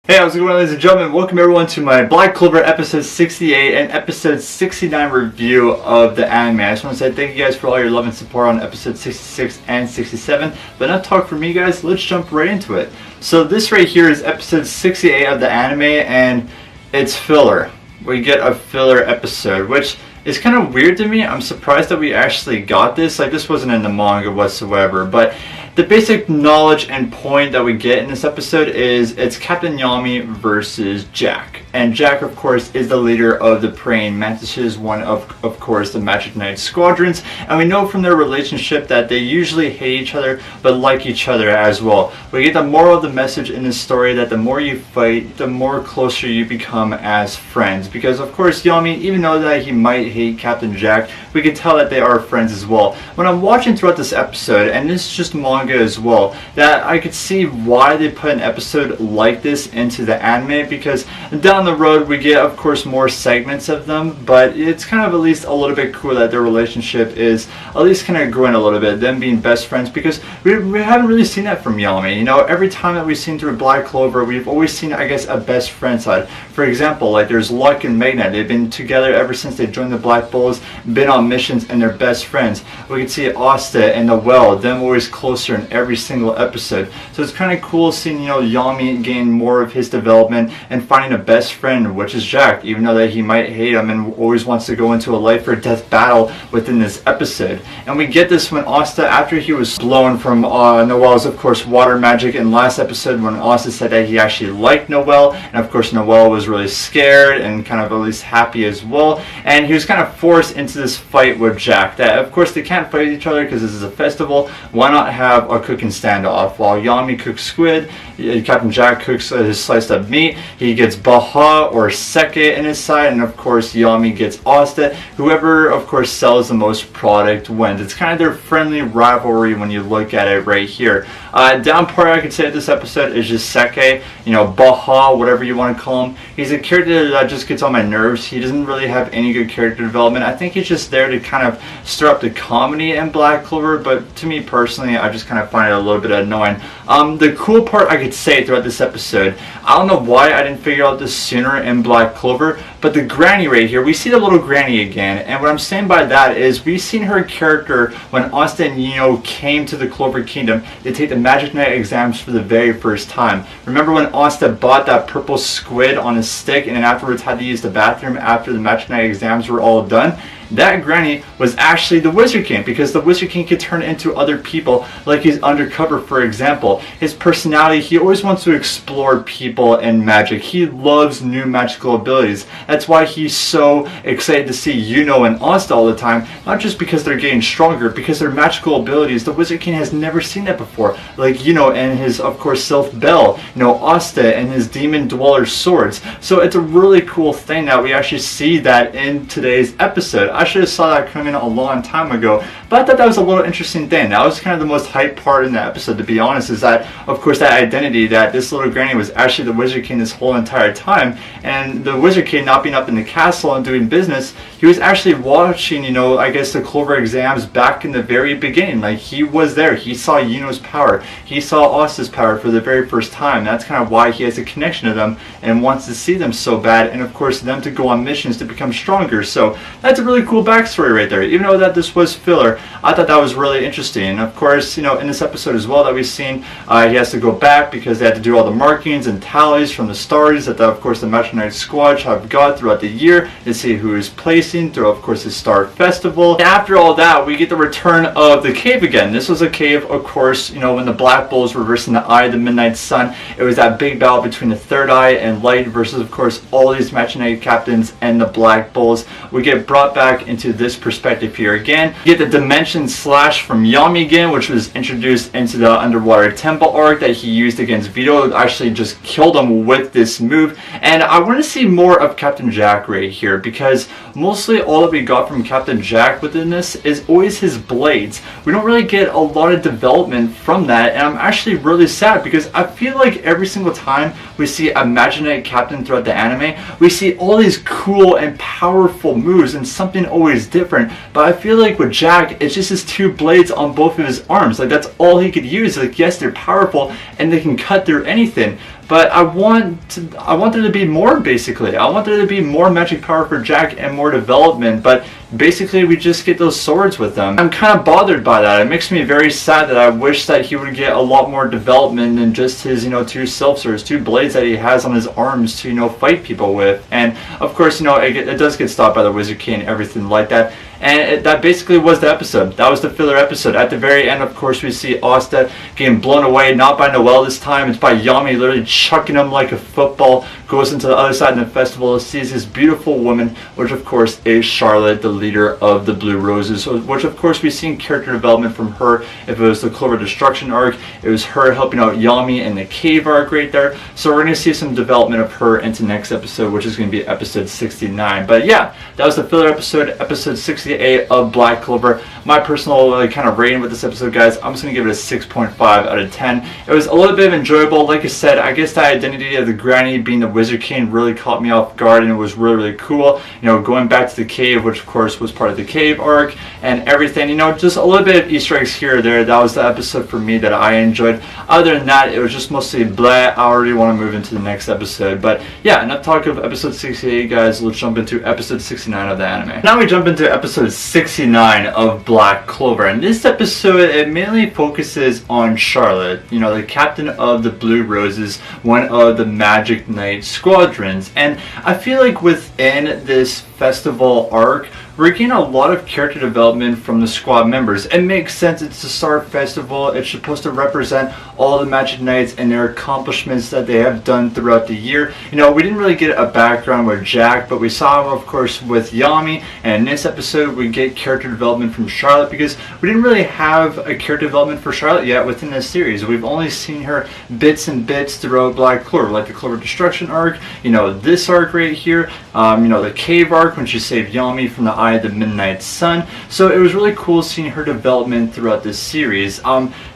Hey, how's it going, ladies and gentlemen? Welcome everyone to my Black Clover episode 68 and episode 69 review of the anime. I just want to say thank you guys for all your love and support on episode 66 and 67. But enough talk for me, guys. Let's jump right into it. So this right here is episode 68 of the anime, and it's filler. We get a filler episode, which is kind of weird to me. I'm surprised that we actually got this. Like, this wasn't in the manga whatsoever, but the basic knowledge and point that we get in this episode is it's Captain Yami versus Jack. And Jack, of course, is the leader of the Praying Mantises, one of course, the Magic Knight Squadrons. And we know from their relationship that they usually hate each other, but like each other as well. We get the moral of the message in this story that the more you fight, the more closer you become as friends. Because, of course, Yami, even though that he might hate Captain Jack, we can tell that they are friends as well. When I'm watching throughout this episode, and this is just manga as well, that I could see why they put an episode like this into the anime, because down the road we get, of course, more segments of them, but it's kind of at least a little bit cool that their relationship is at least kind of growing a little bit, them being best friends, because we haven't really seen that from Yami. You know, every time that we've seen through Black Clover, we've always seen, I guess, a best friend side. For example, like there's Luck and Magna. They've been together ever since they joined the Black Bulls, been on missions, and they're best friends. We can see Asta and Noelle, them always closer in every single episode. So it's kind of cool seeing, you know, Yami gain more of his development and finding a best friend, which is Jack, even though that he might hate him and always wants to go into a life or death battle within this episode. And we get this when Asta, after he was blown from Noelle's, of course, water magic in last episode, when Asta said that he actually liked Noelle, and of course Noelle was really scared and kind of at least happy as well, and he was kind of forced into this fight with Jack, that of course they can't fight each other because this is a festival. Why not have a cooking standoff? While Yami cooks squid, Captain Jack cooks his sliced up meat. He gets Baha or Seke in his side, and of course Yami gets Asta. Whoever, of course, sells the most product wins. It's kind of their friendly rivalry when you look at it right here. Down part I could say this episode is just Seke, you know, Baha, whatever you want to call him. He's a character that just gets on my nerves. He doesn't really have any good character development. I think he's just there to kind of stir up the comedy in Black Clover, but to me personally, I just kind of find it a little bit annoying. The cool part I could say throughout this episode, I don't know why I didn't figure out this sooner in Black Clover, but the granny right here, we see the little granny again, and what I'm saying by that is we've seen her character when Asta and Yino came to the Clover Kingdom to take the Magic Knight exams for the very first time. Remember when Asta bought that purple squid on a stick and then afterwards had to use the bathroom after the Magic Knight exams were all done? That granny was actually the Wizard King, because the Wizard King could turn into other people, like he's undercover, for example. His personality, he always wants to explore people and magic. He loves new magical abilities. That's why he's so excited to see Yuno and Asta all the time, not just because they're getting stronger, because their magical abilities, the Wizard King has never seen that before. Like Yuno and his, of course, Sylph Bell, you know, Asta and his Demon Dweller swords. So it's a really cool thing that we actually see that in today's episode. I should have saw that coming a long time ago, but I thought that was a little interesting thing. That was kind of the most hype part in the episode, to be honest, is that, of course, that identity that this little granny was actually the Wizard King this whole entire time, and the Wizard King not being up in the castle and doing business, he was actually watching, you know, I guess the Clover exams back in the very beginning. Like, he was there. He saw Yuno's power. He saw Asta's power for the very first time. That's kind of why he has a connection to them and wants to see them so bad, and of course them to go on missions to become stronger. So that's a really cool backstory right there. Even though that this was filler, I thought that was really interesting. And of course, you know, in this episode as well that we've seen, he has to go back because they had to do all the markings and tallies from the stars that, of course, the Magic Knight Squad have got throughout the year to see who is placing through, of course, the Star Festival. And after all that, we get the return of the cave again. This was a cave, of course, you know, when the Black Bulls were versing the Eye of the Midnight Sun. It was that big battle between the Third Eye and Light versus, of course, all these Magic Knight captains and the Black Bulls. We get brought back into this perspective here again. You get the Dimension Slash from Yami again, which was introduced into the Underwater Temple arc that he used against Vito. It actually just killed him with this move. And I want to see more of Captain Jack right here, because mostly all that we got from Captain Jack within this is always his blades. We don't really get a lot of development from that, and I'm actually really sad because I feel like every single time we see a Magic Knight captain throughout the anime, we see all these cool and powerful moves and something always different. But I feel like with Jack, Jack, it's just his two blades on both of his arms. Like, that's all he could use. Like, yes, they're powerful and they can cut through anything, but I want there to be more, basically. I want there to be more magic power for Jack and more development, but basically we just get those swords with them. I'm kind of bothered by that. It makes me very sad that I wish that he would get a lot more development than just his, two silk swords, two blades that he has on his arms to, fight people with. And of course, it does get stopped by the Wizard King and everything like that. And that basically was the episode. That was the filler episode. At the very end, of course, we see Asta getting blown away, not by Noelle this time. It's by Yami literally chucking him like a football, goes into the other side of the festival, sees this beautiful woman, which of course is Charlotte, the leader of the Blue Roses, which of course we've seen character development from her. If it was the Clover Destruction arc, it was her helping out Yami in the cave arc right there. So we're going to see some development of her into next episode, which is going to be episode 69. But yeah, that was the filler episode, episode 68 of Black Clover. My personal kind of rating with this episode, guys, I'm just going to give it a 6.5 out of 10. It was a little bit enjoyable. Like I said, I guess the identity of the granny being the Wizard King really caught me off guard, and it was really, really cool. Going back to the cave, which of course was part of the cave arc and everything, just a little bit of Easter eggs here or there. That was the episode for me that I enjoyed. Other than that, it was just mostly blah. I already want to move into the next episode. But yeah, enough talk of episode 68, guys. Let's jump into episode 69 of the anime. Now we jump into episode 69 of Black Clover, and this episode, it mainly focuses on Charlotte, the captain of the Blue Roses, one of the Magic Knight squadrons. And I feel like within this festival arc, we're getting a lot of character development from the squad members. It makes sense. It's the Star Festival. It's supposed to represent all the Magic Knights and their accomplishments that they have done throughout the year. We didn't really get a background with Jack, but we saw him, of course, with Yami. And in this episode, we get character development from Charlotte, because we didn't really have a character development for Charlotte yet within this series. We've only seen her bits and bits throughout Black Clover, like the Clover Destruction arc, this arc right here, the cave arc when she saved Yami from the Eye of the Midnight Sun. So it was really cool seeing her development throughout this series.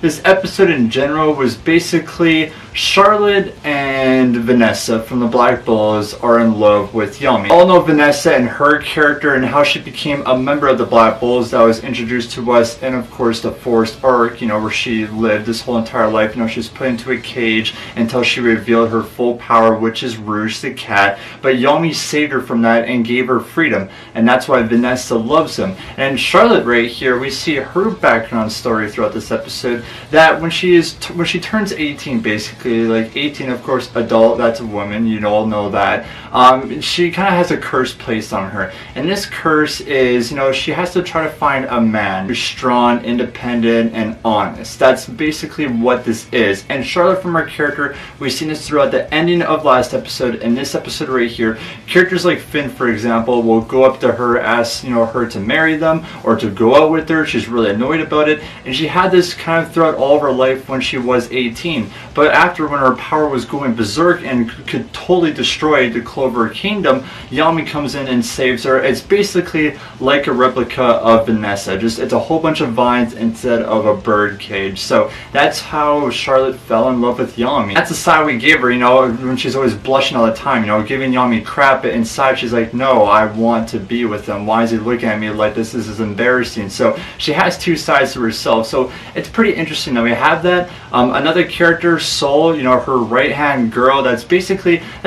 This episode in general was basically Charlotte and Vanessa from the Black Bulls are in love with Yami. All know Vanessa and her character and how she became a member of the Black Bulls that was introduced to us, and of course the Forest arc, where she lived this whole entire life. She was put into a cage until she revealed her full power, which is Rouge the cat. But Yami saved her from that and gave her freedom, and that's why Vanessa loves him. And Charlotte right here, we see her background story throughout this episode, that when she turns 18, basically, like 18, of course, adult, that's a woman, you all know that. She kind of has a curse placed on her, and this curse is, she has to try to find a man who's strong, independent, and honest. That's basically what this is. And Charlotte, from her character, we've seen this throughout the ending of last episode and this episode right here. Characters like Finn, for example, will go up to her, ask her to marry them or to go out with her. She's really annoyed about it, and she had this kind of throughout all of her life when she was 18. But after, when her power was going berserk and could totally destroy the Clover Kingdom, Yami comes in and saves her. It's basically like a replica of Vanessa, just it's a whole bunch of vines instead of a bird cage. So that's how Charlotte fell in love with Yami. That's the side we give her, when she's always blushing all the time, giving Yami crap, but inside she's like, no, I want to be with him. Why is he looking at me like this? This is embarrassing. So she has two sides to herself. So it's pretty interesting that we have that. Another character, Soul, her right-hand girl, that's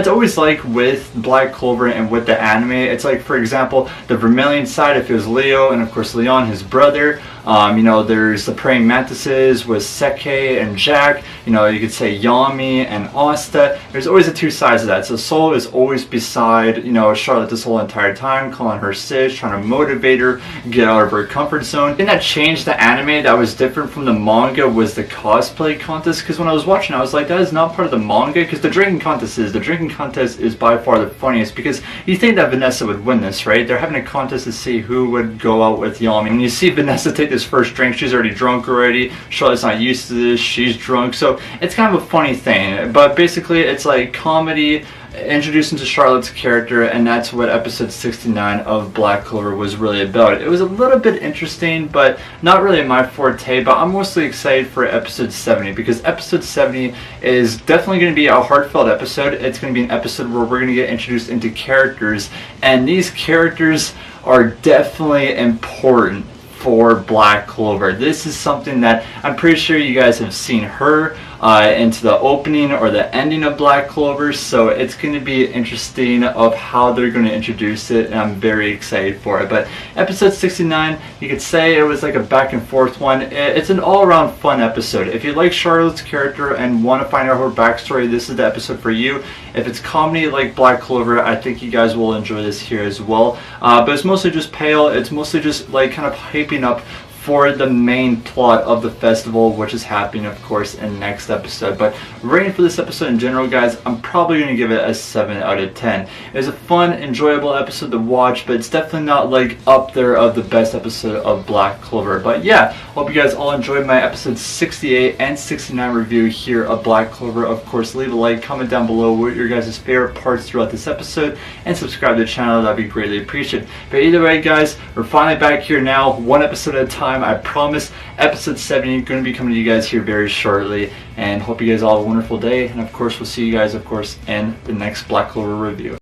always like with Black Clover and with the anime. It's like, for example, the Vermilion side, if it was Leo, and of course Leon, his brother. There's the Praying Mantises with Seke and Jack. You could say Yami and Asta. There's always the two sides of that. So Soul is always beside, Charlotte this whole entire time, calling her sis, trying to motivate her, get out of her comfort zone. The thing that changed the anime that was different from the manga was the cosplay contest, because when I was watching, I was like, that is not part of the manga, because the drinking contest is by far the funniest, because you think that Vanessa would win this, right? They're having a contest to see who would go out with Yami, and you see Vanessa take this first drink. She's already drunk already. Charlotte's not used to this. She's drunk. So it's kind of a funny thing, but basically it's like comedy introduced into Charlotte's character, and that's what episode 69 of Black Clover was really about. It was a little bit interesting, but not really my forte, but I'm mostly excited for episode 70, because episode 70 is definitely going to be a heartfelt episode. It's going to be an episode where we're going to get introduced into characters, and these characters are definitely important for Black Clover. This is something that I'm pretty sure you guys have seen her into the opening or the ending of Black Clover, so it's going to be interesting of how they're going to introduce it, and I'm very excited for it. But episode 69, you could say it was like a back and forth one. It's an all-around fun episode. If you like Charlotte's character and want to find out her backstory, this is the episode for you. If it's comedy like Black Clover, I think you guys will enjoy this here as well. But it's mostly just pale. It's mostly just like kind of hyping up for the main plot of the festival, which is happening, of course, in next episode. But rating for this episode in general, guys, I'm probably going to give it a 7 out of 10. It was a fun, enjoyable episode to watch, but it's definitely not like up there of the best episode of Black Clover. But yeah, hope you guys all enjoyed my episode 68 and 69 review here of Black Clover. Of course, leave a like, comment down below what your guys' favorite parts throughout this episode, and subscribe to the channel. That'd be greatly appreciated. But either way, guys, we're finally back here now, one episode at a time. I promise episode 70 is going to be coming to you guys here very shortly, and hope you guys all have a wonderful day, and of course we'll see you guys, of course, in the next Black Clover review.